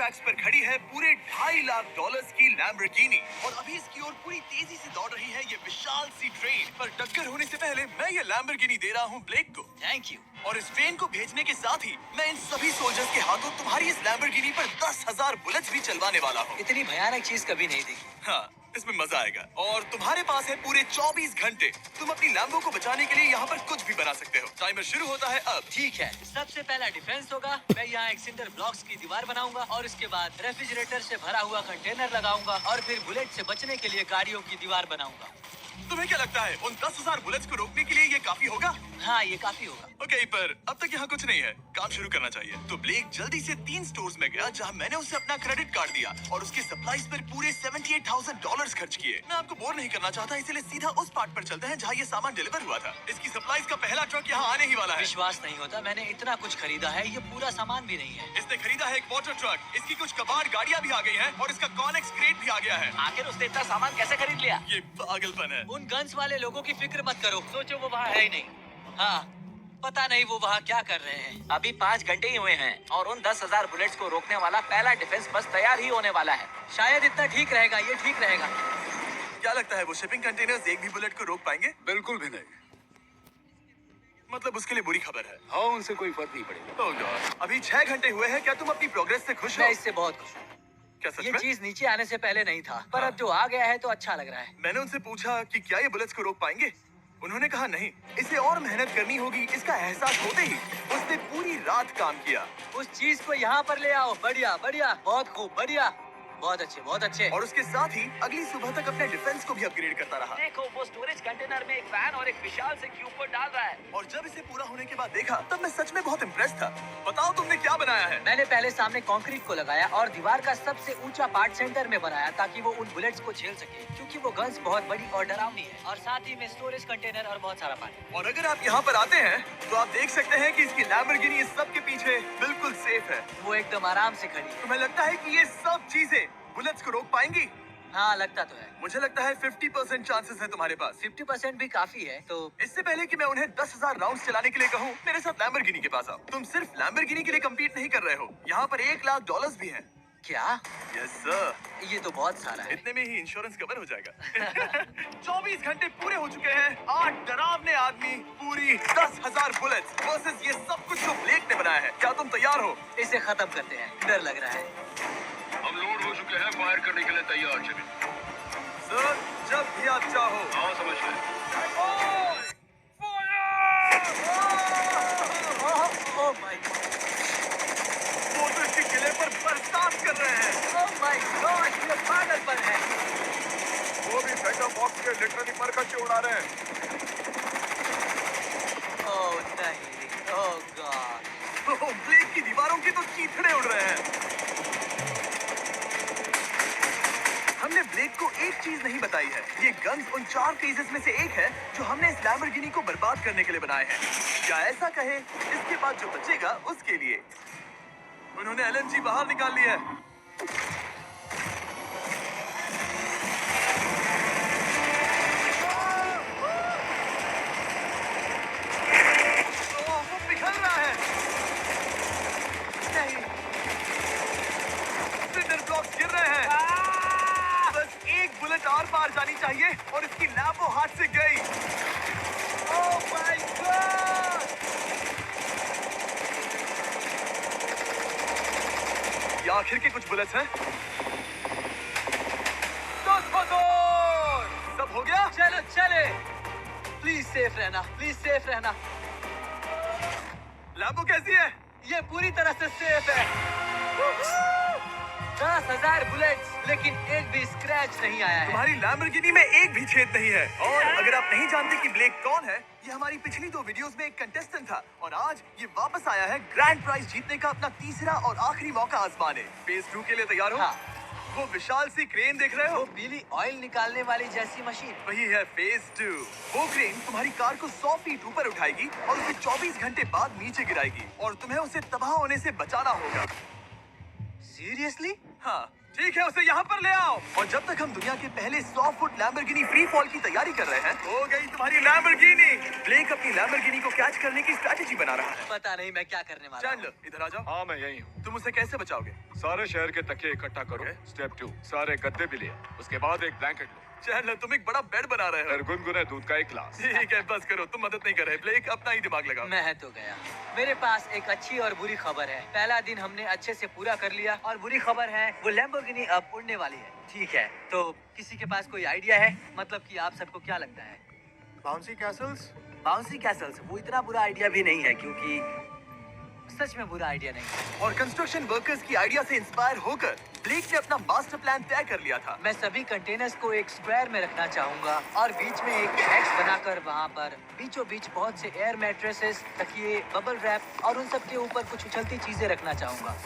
Tracks पर खड़ी है पूरे $2.5 लाख की लैम्बोर्गिनी और अभी इसकी ओर पूरी तेजी से दौड़ रही है ये विशाल सी ट्रेन। पर टक्कर होने से पहले मैं ये लैम्बोर्गिनी दे रहा हूँ ब्लेक को। Thank you. और इस ट्रेन को भेजने के साथ ही मैं इन सभी सोल्जर्स के हाथों तुम्हारी इस लैम्बोर्गिनी पर 10,000 बुलेट्स भी चलवाने वाला हूँ। इतनी भयानक चीज कभी नहीं देखी। हाँ, इसमें मजा आएगा। और तुम्हारे पास है पूरे 24 घंटे। तुम अपनी लैम्बो को बचाने के लिए यहाँ पर कुछ भी बना सकते हो। टाइमर शुरू होता है अब। ठीक है, सबसे पहला डिफेंस होगा। मैं यहाँ एक सिंडर ब्लॉक्स की दीवार बनाऊंगा और इसके बाद रेफ्रिजरेटर से भरा हुआ कंटेनर लगाऊंगा और फिर बुलेट से बचने के लिए गाड़ियों की दीवार बनाऊंगा। तुम्हें क्या लगता है उन 10,000 बुलेट्स को रोकने के लिए ये काफी होगा? हाँ, ये काफी होगा। ओके, पर अब तक यहाँ कुछ नहीं है। काम शुरू करना चाहिए। तो ब्लेक जल्दी से 3 स्टोर्स में गया जहाँ मैंने उसे अपना क्रेडिट कार्ड दिया और उसके सप्लाईज पर पूरे $78,000 खर्च किए। मैं आपको बोर नहीं करना चाहता, इसलिए सीधा उस पार्ट पर चलते हैं जहाँ ये सामान डिलीवर हुआ था। इसकी सप्लाईज का पहला ट्रक यहाँ आने ही वाला है। विश्वास नहीं होता, मैंने इतना कुछ खरीदा है, ये पूरा सामान भी नहीं है। इसने खरीदा है एक वाटर ट्रक, इसकी कुछ कबाड़ गाड़ियाँ भी आ गई हैं और इसका कॉनेक्स क्रेट भी आ गया है। आखिर उसने इतना सामान कैसे खरीद लिया? ये पागलपन है। उन गन्स वाले लोगों की फिक्र मत करो, सोचो वो वहाँ है ही नहीं। हाँ, पता नहीं वो वहाँ क्या कर रहे हैं। अभी 5 घंटे ही हुए हैं और उन 10,000 बुलेट्स को रोकने वाला पहला डिफेंस बस तैयार ही होने वाला है। शायद इतना ठीक रहेगा, ये ठीक रहेगा। क्या लगता है वो शिपिंग कंटेनर्स एक भी बुलेट को रोक पाएंगे? बिल्कुल भी नहीं। मतलब उसके लिए बुरी खबर है। हाँ, उनसे कोई फर्क नहीं पड़ेगा। ओह गॉड, अभी 6 घंटे हुए हैं। क्या तुम अपनी प्रोग्रेस से खुश हो? मैं इससे बहुत खुश हूँ। क्या सच ये में? चीज नीचे आने से पहले नहीं था, पर हाँ। अब जो आ गया है तो अच्छा लग रहा है। मैंने उनसे पूछा कि क्या ये बुलेट्स को रोक पाएंगे। उन्होंने कहा नहीं, इसे और मेहनत करनी होगी। इसका एहसास होते ही उसने पूरी रात काम किया उस चीज को यहाँ पर ले आओ। बढ़िया बढ़िया, बहुत खूब, बढ़िया, बहुत अच्छे, बहुत अच्छे। और उसके साथ ही अगली सुबह तक अपने डिफेंस को भी अपग्रेड करता रहा। देखो, वो स्टोरेज कंटेनर में एक फैन और एक विशाल से क्यूब को डाल रहा है। और जब इसे पूरा होने के बाद देखा तब मैं सच में बहुत इम्प्रेस था। बताओ तुमने क्या बनाया है? मैंने पहले सामने कंक्रीट को लगाया और दीवार का सबसे ऊंचा पार्ट सेंटर में बनाया ताकि वो उन बुलेट्स को झेल सके, क्योंकि वो गन्स बहुत बड़ी और डरावनी है। और साथ ही में स्टोरेज कंटेनर और बहुत सारा पानी। और अगर आप यहाँ पर आते हैं तो आप देख सकते हैं कि इसकी लैम्बोर्गिनी इस सब के पीछे बिल्कुल सेफ है। वो एकदम आराम से खड़ी है। तुम्हें लगता है कि ये सब चीजें बुलेट्स को रोक पाएंगी? हाँ, लगता तो है। मुझे लगता है 50% चांसेस है तुम्हारे पास। 50% भी काफी है। तो इससे पहले कि मैं उन्हें 10,000 राउंड्स चलाने के लिए कहूँ, मेरे साथ लैम्बोर्गिनी के पास आओ। तुम सिर्फ लैम्बोर्गिनी के लिए कम्पीट नहीं कर रहे हो, यहाँ पर $1 लाख भी है। क्या? यस सर, ये तो बहुत सारा है। इतने में ही इंश्योरेंस कवर हो जाएगा। 24 घंटे पूरे हो चुके हैं। 8 डरावने आदमी, पूरी 10,000 बुलेट्स वर्सेस ये सब कुछ जो ब्लेक ने बनाया है। क्या तुम तैयार हो? इसे खत्म करते हैं, डर लग रहा है। हम लोड हो चुके हैं, फायर करने के लिए तैयार। चलिए। सर, जब भी आप चाहो। हाँ, समझ गए। ओह माय गॉड, वो तो इसके किले पर बरसात कर रहे हैं। ओह माय गॉड, ये पागलपन है। वो भी सेटअप बॉक्स के लिटरली पर कच्चे उड़ा रहे हैं। ओह नहीं, ओह गॉड। ओह, ब्लेक की दीवारों की तो चीथड़े उड़ रहे हैं। हमने ब्लेक को एक चीज नहीं बताई है, ये गन्स उन 4 केसेस में से एक है जो हमने इस लैम्बोर्गिनी को बर्बाद करने के लिए बनाए हैं। या ऐसा कहे, इसके बाद जो बचेगा उसके लिए। उन्होंने LMG बाहर निकाल लिया है। ओह, वो पिघल रहा है। नहीं, सिंडर ब्लॉक्स गिर रहे हैं। बस एक बुलेट आर पार जानी चाहिए और इसकी लैम्बो हाथ से गई। Oh my God! ये आखिर के कुछ बुलेट्स हैं। सब हो गया? चलो चले। प्लीज सेफ रहना, प्लीज सेफ रहना। लैम्बो कैसी है? ये पूरी तरह से सेफ है। 10,000 बुलेट्स, लेकिन एक भी स्क्रैच नहीं आया है। तुम्हारी लैम्बोर्गिनी में एक भी छेद नहीं है। और अगर आप नहीं जानते कि ब्लेक कौन है, ये हमारी पिछली 2 वीडियोस में एक कंटेस्टेंट था और आज ये वापस आया है ग्रैंड प्राइज जीतने का अपना तीसरा और आखिरी मौका आजमाने। फेज 2 के लिए तैयार हो? हाँ। वो विशाल सी क्रेन देख रहे वो हो? पीली ऑयल निकालने वाली जैसी मशीन। वही है फेज 2। वो क्रेन तुम्हारी कार को 100 फीट ऊपर उठाएगी और उसे 24 घंटे बाद नीचे गिराएगी और तुम्हें उसे तबाह होने से बचाना होगा। सीरियसली? हाँ, ठीक है, उसे यहाँ पर ले आओ। और जब तक हम दुनिया के पहले 100 फुट लैम्बोर्गिनी फ्री फॉल की तैयारी कर रहे हैं, हो गई तुम्हारी लैम्बोर्गिनी। ब्लेक अपनी लैम्बोर्गिनी को कैच करने की स्ट्रैटेजी बना रहा है। पता नहीं मैं क्या करने वाला हूँ। चैंडलर, इधर आ जाओ। हाँ मैं यही हूँ। तुम उसे कैसे बचाओगे? सारे शहर के तकिए इकट्ठा करो। Okay. स्टेप 2, सारे गद्दे भी लिए। उसके बाद एक ब्लैंकेट लो। चैंडलर, तुम एक बड़ा बेड बना रहे हो। फिर गुनगुने दूध का एक गिलास। ठीक है, बस करो, तुम मदद नहीं कर रहे। ब्लेक, अपना ही दिमाग लगाओ। मैं तो गया। मेरे पास एक अच्छी और बुरी खबर है। पहला दिन हमने अच्छे से पूरा कर लिया और बुरी खबर है वो लैम्बोर्गिनी अब उड़ने वाली है। ठीक है, तो किसी के पास कोई आइडिया है? मतलब कि आप सबको क्या लगता है? Bouncy Castle's? बाउंसी कैसल्स वो इतना बुरा आइडिया भी नहीं है, क्योंकि सच में बुरा आइडिया नहीं है। और कंस्ट्रक्शन वर्कर्स की आइडिया से इंस्पायर होकर ब्लेक ने अपना मास्टर प्लान तय कर लिया था। मैं सभी कंटेनर्स को एक स्क्वायर में रखना चाहूंगा और बीच में एक एक्स बनाकर वहाँ पर बीचों बीच बहुत से एयर मैट्रेसेस, तकिए, बबल रैप और उन सब के ऊपर कुछ उछलती चीजें रखना चाहूंगा।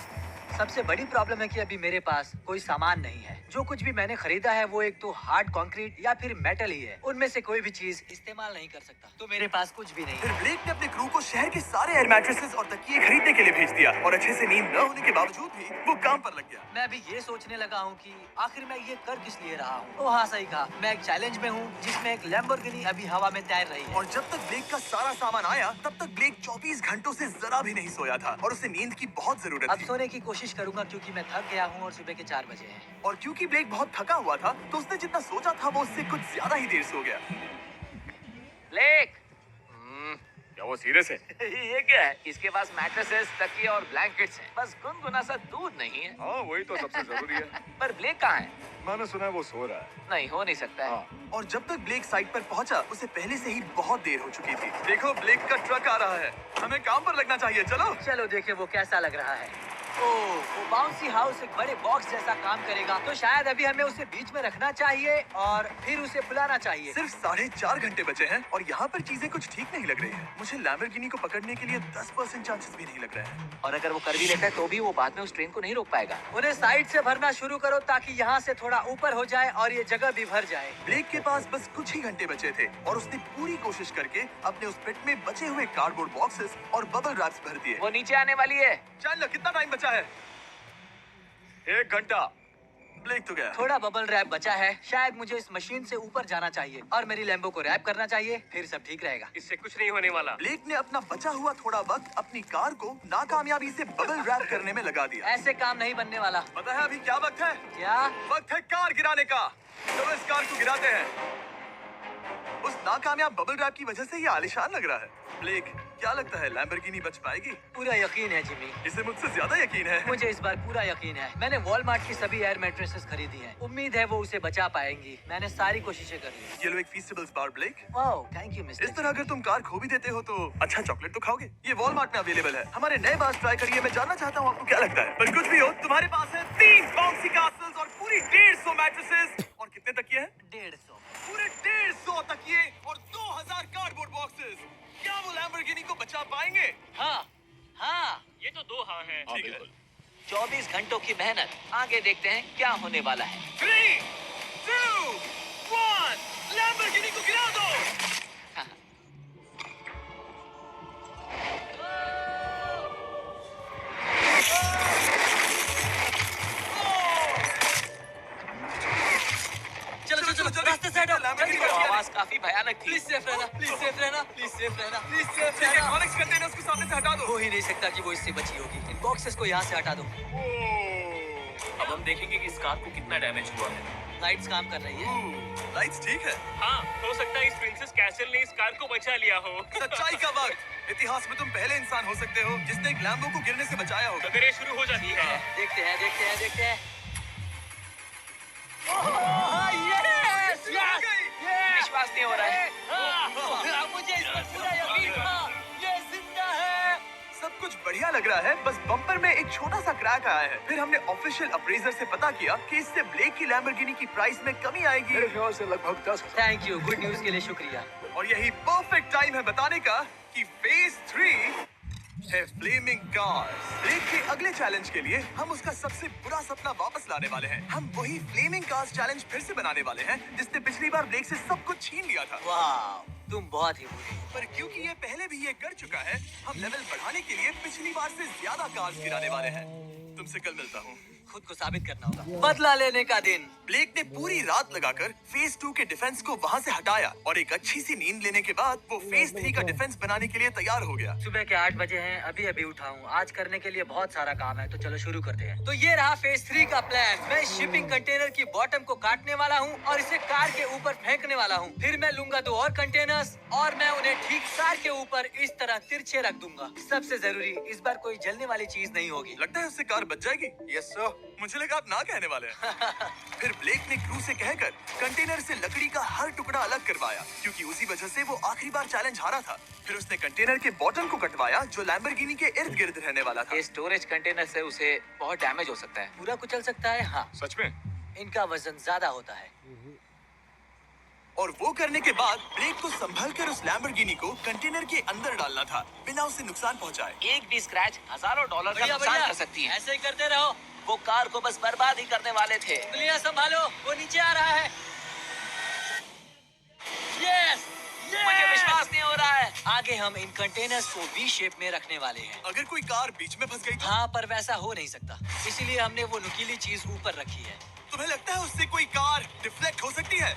सबसे बड़ी प्रॉब्लम है कि अभी मेरे पास कोई सामान नहीं है। जो कुछ भी मैंने खरीदा है वो एक तो हार्ड कंक्रीट या फिर मेटल ही है। उनमें से कोई भी चीज इस्तेमाल नहीं कर सकता, तो मेरे पास कुछ भी नहीं फिर है। ब्लेक ने अपने क्रू को शहर के सारे एयर मैट्रेसेस और तकिए खरीदने के लिए भेज दिया और अच्छे से नींद न होने के बावजूद भी वो काम पर लग गया। मैं अभी ये सोचने लगा हूँ कि आखिर मैं ये कर किस लिए रहा हूँ। ओ हाँ, सही कहा। मैं एक चैलेंज में हूँ जिसमें एक लैम्बोर्गिनी अभी हवा में तैर रही है। और जब तक ब्लेक का सारा सामान आया, तब तक ब्लेक 24 घंटों से जरा भी नहीं सोया था और उसे नींद की बहुत जरूरत अब थी। सोने की कोशिश करूंगा क्योंकि मैं थक गया हूँ और सुबह के 4 बजे हैं। और क्योंकि ब्लेक बहुत थका हुआ था, तो उसने जितना सोचा था वो उससे कुछ ज्यादा ही देर सो गया। ब्लेक, क्या वो सीरियस है? ये क्या है? इसके पास मैट्रेसेस, तकिए और ब्लैंकेट्स हैं। बस गुनगुना सा दूध नहीं है। हाँ वही तो सबसे जरूरी है। पर ब्लेक कहाँ है? मैंने सुना है वो सो रहा है। नहीं, हो नहीं सकता है। हाँ। और जब तक ब्लेक साइट पर पहुंचा, उसे पहले से ही बहुत देर हो चुकी थी। देखो, ब्लेक का ट्रक आ रहा है। हमें काम पर लगना चाहिए। चलो। चलो देखे वो कैसा लग रहा है। ओह, वो बाउंसी हाउस एक बड़े बॉक्स जैसा काम करेगा, तो शायद अभी हमें उसे बीच में रखना चाहिए और फिर उसे बुलाना चाहिए। सिर्फ 4.5 घंटे बचे हैं और यहाँ पर चीजें कुछ ठीक नहीं लग रही हैं। मुझे लैम्बोर्गिनी को पकड़ने के लिए 10% चांसेस भी नहीं लग रहे हैं। और अगर वो कर भी लेता है तो भी वो बाद में उस ट्रेन को नहीं रोक पाएगा। उन्हें साइड से भरना शुरू करो ताकि यहाँ से थोड़ा ऊपर हो जाए और ये जगह भी भर जाए। ब्लेक के पास बस कुछ ही घंटे बचे थे और उसने पूरी कोशिश करके अपने उस पिट में बचे हुए कार्डबोर्ड बॉक्सेस और बबल रैप्स भर दिए। वो नीचे आने वाली है। चैंडलर, कितना टाइम बचा है? 1 घंटा। ब्लेक तो गया। थोड़ा बबल रैप बचा है। शायद मुझे इस मशीन से ऊपर जाना चाहिए और मेरी लैम्बो को रैप करना चाहिए, फिर सब ठीक रहेगा। इससे कुछ नहीं होने वाला। ब्लेक ने अपना बचा हुआ थोड़ा वक्त अपनी कार को नाकामयाबी से बबल रैप करने में लगा दिया। ऐसे काम नहीं बनने वाला। पता है अभी क्या वक्त है? क्या? वक्त है कार गिराने का। चलो इस कार को गिराते हैं। उस नाकामयाब बबल रैप की वजह से ये आलिशान लग रहा है। ब्लेक, क्या लगता है लैम्बोर्गिनी बच पाएगी? पूरा यकीन है जिमी। इसे मुझसे ज्यादा यकीन है। मुझे इस बार पूरा यकीन है। मैंने वॉलमार्ट की सभी एयर मैट्रेसेस खरीदी हैं। उम्मीद है वो उसे बचा पाएंगी। मैंने सारी कोशिशें कर ली। ये लो एक फीस्टेबल्स बार ब्लेक। वाओ, थैंक यू इस मिस्टर। तरह अगर तुम कार खो भी देते हो तो अच्छा चॉकलेट तो खाओगे। ये वॉलमार्ट में अवेलेबल है। हमारे नए बार ट्राई करिए। मैं जानना चाहता हूँ आपको क्या लगता है। पर कुछ भी हो, तुम्हारे पास है 3 बाउंसी कास्टल्स और पूरी 150 मैट्रेसेस और कितने तकिए हैं? 150। पूरे 150 तकिए और 2000 कार्डबोर्ड बॉक्सेस। क्या वो लैम्बोर्गिनी को बचा पाएंगे? हाँ हाँ, ये तो 2 हाँ हैं। ठीक है। 24 घंटों की मेहनत, आगे देखते हैं क्या होने वाला है। 3, 2, 1, लैम्बोर्गिनी को गिरा दो। चलो चलो चलो, रास्ते से हटो। लैम्बोर्गिनी वो को गिरा आवाज काफी भयानक थी। प्लीज सेफ रहना, प्लीज सेफ रहना, प्लीज सेफ रहना, प्लीज सेफ ठीक है, रहना। कॉनेक्स कंटेनर्स को सामने से हटा दो। हो ही नहीं सकता कि वो इससे बची होगी। इन बॉक्सेस को यहाँ से हटा दो। अब हम देखेंगे कि इस कार को कितना डैमेज हुआ है। लाइट्स काम कर रही है। लाइट्स ठीक है। हाँ, हो सकता है इस प्रिंसेस कैसल ने इस कार को बचा लिया हो। सच्चाई का वक्त। इतिहास में तुम पहले इंसान हो सकते हो जिसने एक लैम्बो को गिरने से बचाया होगा। खबरें शुरू हो जाती है। देखते हैं देखते हैं देखते हैं। ओह, यस, यस, यस। विश्वास नहीं हो रहा है। मुझे इस पर पूरा यकीन था। ये जिंदा है। सब कुछ बढ़िया लग रहा है, बस बम्पर में एक छोटा सा क्रैक आया है। फिर हमने ऑफिशियल अप्रेजर से पता किया कि इससे ब्लेक की लैम्बोर्गिनी की प्राइस में कमी आएगी। मेरे ख्याल से लगभग 10,000। थैंक यू, गुड न्यूज के लिए शुक्रिया। और यही परफेक्ट टाइम है बताने का कि फेज 3 है फ्लेमिंग कार्स। ब्लेक के अगले चैलेंज के लिए हम उसका सबसे बुरा सपना वापस लाने वाले हैं। हम वही फ्लेमिंग कार्स चैलेंज फिर से बनाने वाले हैं जिसने पिछली बार ब्लेक से सब कुछ छीन लिया था। वाह, तुम बहुत ही बुरी। पर क्योंकि ये पहले भी ये कर चुका है, हम लेवल बढ़ाने के लिए पिछली बार से ज्यादा कार्स गिराने वाले हैं। तुमसे कल मिलता हूँ। खुद को साबित करना होगा। बदला लेने का दिन। ब्लेक ने पूरी रात लगाकर फेज 2 के डिफेंस को वहां से हटाया और एक अच्छी सी नींद लेने के बाद वो फेज 3 का डिफेंस बनाने के लिए तैयार हो गया। सुबह के 8 बजे हैं, अभी अभी उठा हूँ। आज करने के लिए बहुत सारा काम है, तो चलो शुरू करते हैं। तो ये रहा फेज 3 का प्लान। मैं शिपिंग कंटेनर की बॉटम को काटने वाला हूँ और इसे कार के ऊपर फेंकने वाला हूँ। फिर मैं लूंगा 2 और कंटेनर्स और मैं उन्हें ठीक कार के ऊपर इस तरह तिरछे रख दूंगा। सबसे जरूरी, इस बार कोई जलने वाली चीज नहीं होगी। लगता है उससे कार बच जाएगी। Yes sir. मुझे लगा आप ना कहने वाले हैं। फिर ब्लेक ने क्रू से कहकर कंटेनर से लकड़ी का हर टुकड़ा अलग करवाया, क्योंकि उसी वजह से वो आखिरी बार चैलेंज हारा था। फिर उसने कंटेनर के बॉटम को कटवाया जो लैम्बोर्गिनी के इर्द गिर्द रहने वाला था। ये स्टोरेज कंटेनर से उसे बहुत डैमेज हो सकता है। पूरा कुचल सकता है। हाँ, सच में? इनका वजन ज्यादा होता है। और वो करने के बाद ब्लेक को संभल कर उस लैम्बोर्गिनी को कंटेनर के अंदर डालना था, बिना उसे नुकसान पहुंचाए। एक भी स्क्रैच हजारों डॉलर का बढ़िया, नुकसान बढ़िया। कर सकती है। ऐसे ही करते रहो। वो कार को बस बर्बाद ही करने वाले थे। उंगलियां संभालो, वो नीचे आ रहा है। यस, मुझे विश्वास नहीं हो रहा है। आगे हम इन कंटेनर्स को वी शेप में रखने वाले हैं। अगर कोई कार बीच में फंस गई तो? हाँ, पर वैसा हो नहीं सकता, इसीलिए हमने वो नुकीली चीज ऊपर रखी है। तुम्हें लगता है उससे कोई कार डिफ्लेक्ट हो सकती है?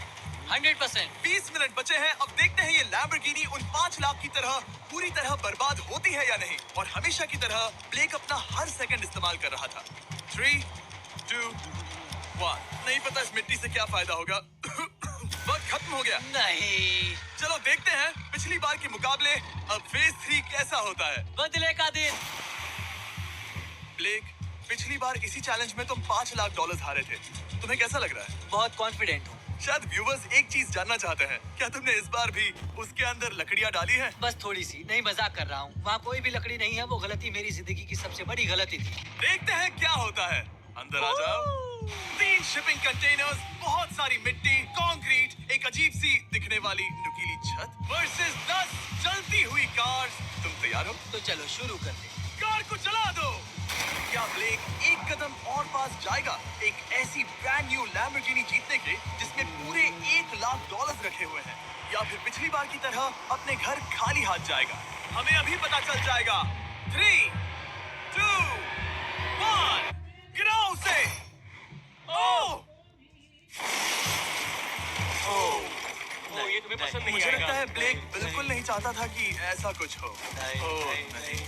100%। 20 मिनट बचे हैं। अब देखते हैं ये लैम्बोर्गिनी उन 5 लाख की तरह पूरी तरह बर्बाद होती है या नहीं। और हमेशा की तरह ब्लेक अपना हर सेकंड इस्तेमाल कर रहा था। 3, 2, 1। नहीं पता इस मिट्टी से क्या फायदा होगा। वक्त खत्म हो गया। नहीं, चलो देखते हैं पिछली बार के मुकाबले अब फेज 3 कैसा होता है। बदले का दिन। ब्लेक, पिछली बार इसी चैलेंज में तुम $5 लाख हारे थे। तुम्हें कैसा लग रहा है? बहुत कॉन्फिडेंट हूँ। शायद व्यूवर्स एक चीज जानना चाहते हैं, क्या तुमने इस बार भी उसके अंदर लकड़ियां डाली हैं? बस थोड़ी सी, नहीं मजाक कर रहा हूँ। वहाँ कोई भी लकड़ी नहीं है। वो गलती मेरी जिंदगी की सबसे बड़ी गलती थी। देखते हैं क्या होता है। अंदर आ जाओ। 3 शिपिंग कंटेनर्स, बहुत सारी मिट्टी, कंक्रीट, एक अजीब सी दिखने वाली नुकीली छत वर्सेस 10 जलती हुई कार्स। तुम तैयार हो? तो चलो शुरू करते हैं। कार को चला दो। क्या ब्लेक एक कदम और पास जाएगा एक ऐसी ब्रांड न्यू लैम्बोर्गिनी जीतने के जिसमें पूरे $1 लाख रखे हुए हैं, या फिर पिछली बार की तरह अपने घर खाली हाथ जाएगा? हमें अभी पता चल जाएगा। 3, 2, 1, गिराओ उसे। ओह! ओ, ये तुम्हें पसंद नहीं मुझे आएगा। लगता है ब्लेक बिल्कुल नहीं चाहता था कि ऐसा कुछ हो। ओह, नहीं।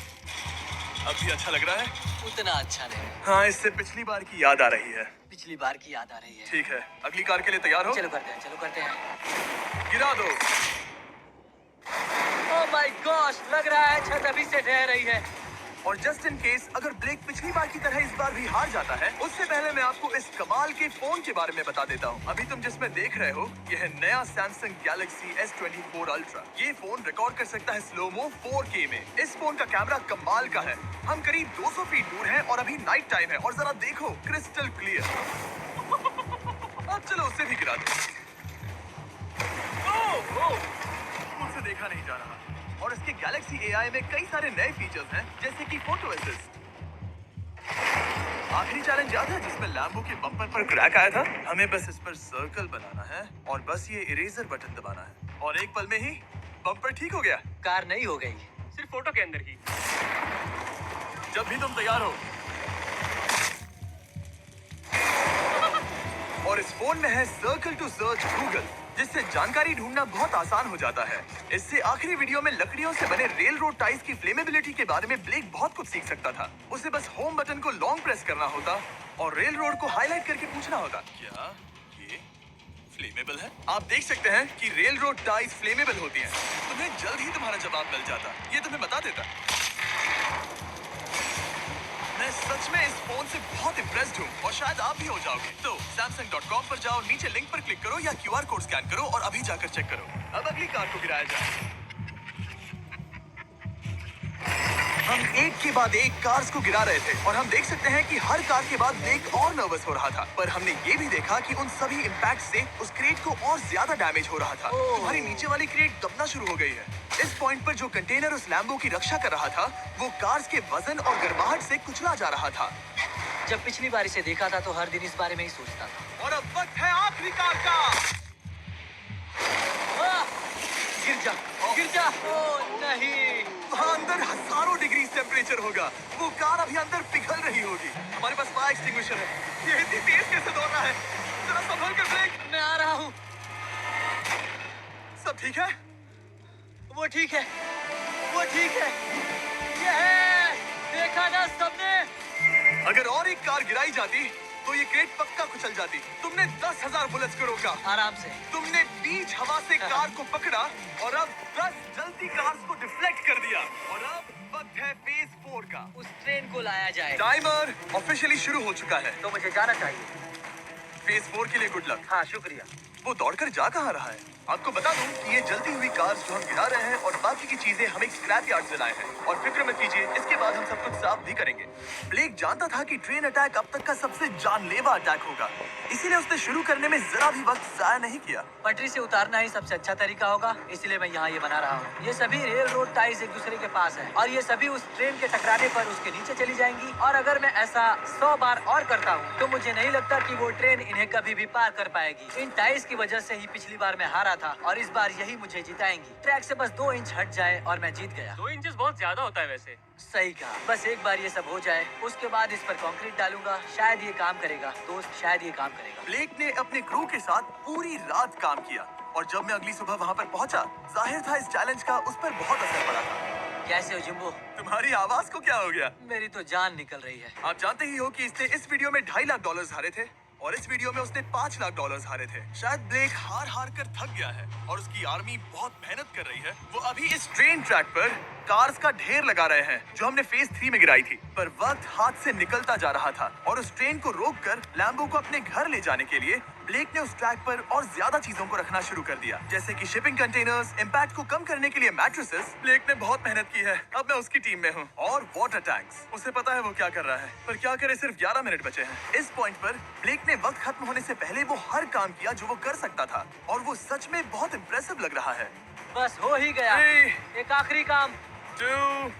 अब भी अच्छा लग रहा है? उतना अच्छा नहीं। हाँ, इससे पिछली बार की याद आ रही है। पिछली बार की याद आ रही है। ठीक है, अगली कार के लिए तैयार हो? चलो करते हैं, चलो करते हैं। गिरा दो। ओह माय गॉश, लग रहा है छत अभी से ढह रही है। और जस्ट इन केस अगर ब्लेक पिछली बार की तरह इस बार भी हार जाता है, उससे पहले मैं आपको इस कमाल के फोन के बारे में बता देता हूँ। अभी तुम जिसमें देख रहे हो, यह है नया सैमसंग गैलेक्सी S24 अल्ट्रा। ये फोन रिकॉर्ड कर सकता है स्लोमो 4K में। इस फोन का कैमरा कमाल का है। हम करीब 200 फीट दूर हैं और अभी नाइट टाइम है और जरा देखो, क्रिस्टल क्लियर। अब चलो उससे भी गिरा दो। मुझसे देखा नहीं जा रहा। और इसके गैलेक्सी AI में कई सारे नए फीचर्स हैं, जैसे कि फोटो असिस्ट। आखिरी चैलेंज याद है जिसमें लैम्बो के बम्पर पर क्रैक आया था? हमें बस इस पर सर्कल बनाना है और बस ये इरेजर बटन दबाना है और एक पल में ही बम्पर ठीक हो गया। कार नहीं हो गई। सिर्फ फोटो के अंदर ही। जब भी तुम तैयार हो। और इस फोन में है सर्कल टू सर्च गूगल, जिससे जानकारी ढूंढना बहुत आसान हो जाता है। इससे आखिरी वीडियो में लकड़ियों से बने रेल रोड टाइज की फ्लेमेबिलिटी के बारे में ब्लेक बहुत कुछ सीख सकता था। उसे बस होम बटन को लॉन्ग प्रेस करना होता और रेल रोड को हाईलाइट करके पूछना होता, क्या ये फ्लेमेबल है? आप देख सकते हैं कि रेल रोड टाइज फ्लेमेबल होती हैं। तुम्हें जल्द ही तुम्हारा जवाब मिल जाता। ये तुम्हें बता देता। मैं सच में इस फोन से बहुत इम्प्रेस्ड हूँ और शायद आप भी हो जाओगे। तो Samsung.com पर जाओ, नीचे लिंक पर क्लिक करो या QR कोड स्कैन करो और अभी जाकर चेक करो। अब अगली कार को गिराया जाए। हम एक के बाद एक कार्स को गिरा रहे थे और हम देख सकते हैं कि हर कार के बाद ब्लेक और नर्वस हो रहा था, पर हमने ये भी देखा कि उन सभी इम्पैक्ट से उस क्रेट को और ज्यादा डैमेज हो रहा था। तुम्हारी नीचे वाली क्रेट दबना शुरू हो गई है। इस पॉइंट पर जो कंटेनर उस लैम्बो की रक्षा कर रहा था, वो कार्स के वजन और गर्माहट से कुचला जा रहा था। जब पिछली बार इसे देखा था तो हर दिन इस बारे में ही सोचता था। और अब वक्त है आखिरी कार का। गिर जा, गिर जा। ओह नहीं। वहाँ अंदर हजारों डिग्री टेम्परेचर होगा। वो कार अभी अंदर पिघल रही होगी। हमारे पास फायर एक्सटिंग्विशर है। ये इतनी तेज कैसे दौड़ रहा है? जरा संभल कर ब्रेक। मैं आ रहा हूँ। सब ठीक है? वो ठीक है, वो ठीक है। ये है, देखा ना सबने? अगर और एक कार गिराई जाती तो ये क्रेट पक्का कुचल जाती। तुमने 10,000 बुलेट्स को रोका। आराम से। तुमने बीच हवा से कार को पकड़ा और अब 10 जल्दी कार्स को डिफ्लेक्ट कर दिया। और अब वक्त है फेज 4 का। उस ट्रेन को लाया जाए। टाइमर ऑफिशियली शुरू हो चुका है। तो मुझे जाना चाहिए। फेज 4 के लिए गुड लक। हाँ, शुक्रिया। वो दौड़कर जा कहाँ रहा है? आपको बता दूं कि ये जलती हुई कार्स जो हम गिरा रहे हैं और बाकी की चीजें हम एक स्क्रैप यार्ड से लाए हैं। और फिक्र मत कीजिए, इसके बाद हम सब कुछ साफ भी करेंगे। ब्लेक जानता था कि ट्रेन अटैक अब तक का सबसे जानलेवा अटैक होगा, इसीलिए उसने शुरू करने में जरा भी वक्त जाया नहीं किया। पटरी से उतारना ही सबसे अच्छा तरीका होगा, इसलिए मैं यहाँ ये बना रहा हूँ। ये सभी रेल रोड टाइज एक दूसरे के पास है और ये सभी उस ट्रेन के टकराने पर उसके नीचे चली जाएंगी। और अगर मैं ऐसा 100 बार और करता हूँ तो मुझे नहीं लगता कि वो ट्रेन इन्हें कभी भी पार कर पाएगी। इन टाइज की वजह से ही पिछली बार मैं हारा था और इस बार यही मुझे जिताएंगी। ट्रैक से बस 2 इंच हट जाए और मैं जीत गया। 2 इंचेस बहुत ज्यादा होता है वैसे। सही कहा। बस एक बार ये सब हो जाए, उसके बाद इस पर कंक्रीट डालूंगा। शायद ये काम करेगा दोस्त, शायद ये काम करेगा। ब्लेक ने अपने क्रू के साथ पूरी रात काम किया और जब मैं अगली सुबह वहाँ पर पहुँचा, जाहिर था इस चैलेंज का उस पर बहुत असर पड़ा था। कैसे हो जिम्बो? तुम्हारी आवाज को क्या हो गया? मेरी तो जान निकल रही है। आप जानते ही हो कि इसने इस वीडियो में $2.5 लाख हारे थे और इस वीडियो में उसने $5 लाख हारे थे। शायद ब्लेक हार हार कर थक गया है और उसकी आर्मी बहुत मेहनत कर रही है। वो अभी इस ट्रेन ट्रैक पर कार्स का ढेर लगा रहे हैं जो हमने फेज 3 में गिराई थी। पर वक्त हाथ से निकलता जा रहा था और उस ट्रेन को रोककर लैम्बो को अपने घर ले जाने के लिए ब्लेक ने उस ट्रैक पर और ज्यादा चीजों को रखना शुरू कर दिया, जैसे कि शिपिंग कंटेनर्स, इम्पैक्ट को कम करने के लिए मैट्रेसेस। ब्लेक ने बहुत मेहनत की है, अब मैं उसकी टीम में हूँ। और वाटर टैंक्स, उसे पता है वो क्या कर रहा है, पर क्या करे, सिर्फ 11 मिनट बचे हैं। इस पॉइंट पर ब्लेक ने वक्त खत्म होने से पहले वो हर काम किया जो वो कर सकता था और वो सच में बहुत इम्प्रेसिव लग रहा है। बस हो ही गया। 3, एक आखिरी काम। 2,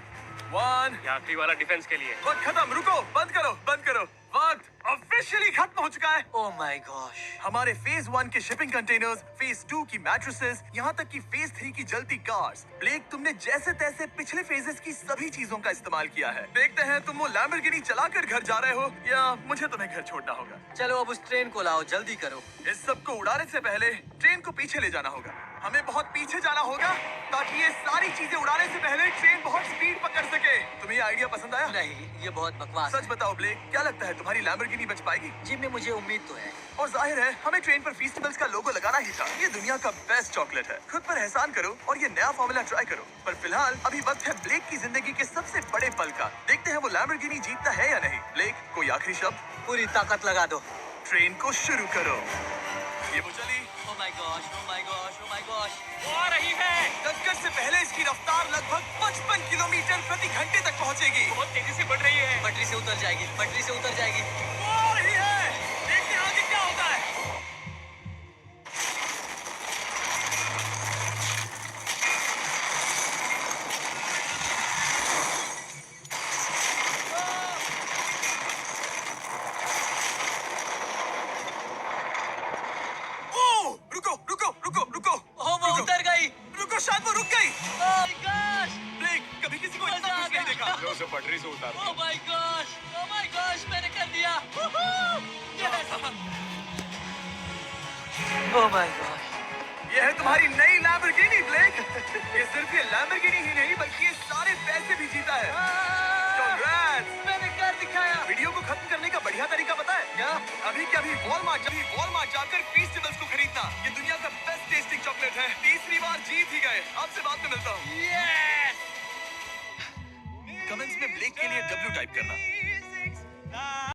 1। ये आखिरी वाला डिफेंस के लिए। वक्त खत्म, रुको, बंद करो, बंद करो। वक्त ऑफिशियली खत्म हो चुका है। Oh my gosh. हमारे फेज 1 के शिपिंग कंटेनर्स, फेज 2 की मैट्रेसेस, यहाँ तक कि फेज 3 की जलती कार्स। ब्लेक, तुमने जैसे तैसे पिछले फेजेस की सभी चीजों का इस्तेमाल किया है। देखते हैं तुम वो लैम्बोर्गिनी चलाकर घर जा रहे हो या मुझे तुम्हें घर छोड़ना होगा। चलो अब उस ट्रेन को लाओ, जल्दी करो। इस सब को उड़ाने से पहले ट्रेन को पीछे ले जाना होगा। हमें बहुत पीछे जाना होगा ताकि ये सारी चीजें उड़ाने से पहले ट्रेन बहुत स्पीड पकड़ सके। तुम्हें ये आइडिया पसंद आया? नहीं, ये बहुत बकवास सच बताओ ब्लेक, क्या लगता है तुम्हारी लैम्बोर्गिनी बच पाएगी? जी में मुझे उम्मीद तो है। और जाहिर है हमें ट्रेन पर फेस्टिवल्स का लोगो लगाना ही था। ये दुनिया का बेस्ट चॉकलेट है। खुद पर एहसान करो और ये नया फॉर्मूला ट्राई करो। पर फिलहाल अभी वक्त है ब्लेक की जिंदगी के सबसे बड़े पल का। देखते हैं वो लैम्बोर्गिनी जीतता है या नहीं। ब्लेक, कोई आखिरी शब्द? पूरी ताकत लगा दो। ट्रेन को शुरू करो। ये वो चली। Oh my gosh, oh my gosh, oh my gosh. वो आ रही है। टक्कर से पहले इसकी रफ्तार लगभग 55 किलोमीटर प्रति घंटे तक पहुंचेगी। बहुत तेजी से बढ़ रही है। पटरी से उतर जाएगी, पटरी से उतर जाएगी। वो आ रही है। देखते हैं आगे क्या होता है। ओह, रुको रुको रुको रुको। ओह, वो रुको, उतर गई। रुको, शायद वो रुक गई। ओह माय गॉश, ब्लेक, कभी किसी को इतना मजा आ खुश नहीं गया। देखा। लो उसे पटरी से उतार। Oh my gosh, oh my gosh, मैंने कर दिया। यस। Oh my gosh. ये है तुम्हारी नई लैम्बोर्गिनी ब्लेक। ये सिर्फ ये लैम्बोर्गिनी ही नहीं बल्कि ये सारे पैसे भी जीता है। Congrats! मैंने कर दिखाया। वीडियो को खत्म करने का बढ़िया तरीका पता है क्या? अभी के अभी वॉलमार्ट जाकर फेस्टिवल्स को खरीदना। ये दुनिया का बेस्ट टेस्टिंग चॉकलेट है। तीसरी बार जीत ही गए। आपसे बाद में मिलता हूँ। यस। कमेंट्स में ब्लेक के लिए W टाइप करना।